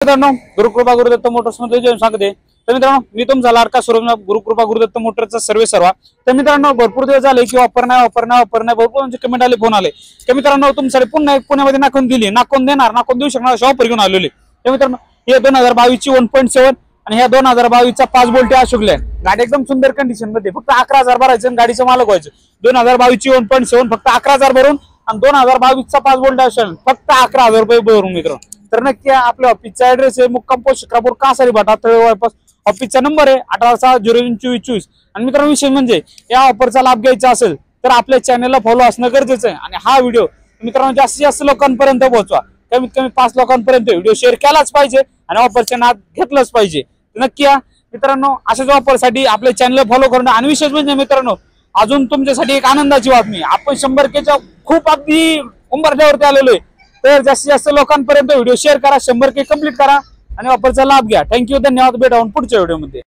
मित्रांनो, गुरुकृपा गुरुदत्त मोटर्स मध्ये जेवण सांगते. तर मित्रांनो, मी तुमचा लाडका सुरज गुरुकृपा गुरुदत्त मोटरचा सर्व्हिस. तर मित्रांनो, भरपूर दिवस झाले की ऑफर नाही भरपूर म्हणजे कमेंट आले, फोन आले की मित्रांनो तुमच्यासाठी पुन्हा एक पुण्यामध्ये नाकून दिली, नाकून देऊ शकणार अशा ऑफर घेऊन आलेले. तर मित्रांनो, हे 2022 ची 1.7 आणि ह्या 2022 चा 5 बोल्ट अशोक लँड गाडी एकदम सुंदर कंडिशन मध्ये. फक्त 11,000 भरायचं गाडीचं मालक व्हायचं. 2022 ची 1.7 फक्त 11,000 भरून आणि 2022 चा 5 बोल्ट असेल फक्त 11,000 रुपये भरून मित्रांनो. तर नक्की आपल्या ऑफिसचा ऍड्रेस आहे मुक्काम पोस्ट शिक्रापूर कासारी भाटा तळेवाळपास. ऑफिसचा नंबर आहे 18602424. आणि मित्रांनो, विषय म्हणजे या ऑफरचा लाभ घ्यायचा असेल तर आपल्या चॅनलला फॉलो असणं गरजेचं आहे. आणि हा व्हिडिओ मित्रांनो जास्तीत जास्त लोकांपर्यंत पोहोचवा. कमीत कमी 5 लोकांपर्यंत व्हिडिओ शेअर केलाच पाहिजे आणि ऑफरचे नाद घेतलंच पाहिजे. नक्की या मित्रांनो, अशाच ऑफरसाठी आपल्या चॅनलला फॉलो करणं. आणि विशेष म्हणजे मित्रांनो, अजून तुमच्यासाठी एक आनंदाची बातमी, आपण 100Kच्या खूप अगदी उंबरठ्यावरती आलेलो आहे. तर जास्तीत जास्त लोकांपर्यंत व्हिडिओ शेअर करा, 100K कंप्लीट करा आणि ऑफरचा लाभ घ्या. थँक्यू, धन्यवाद. भेटा पुढच्या व्हिडिओमध्ये.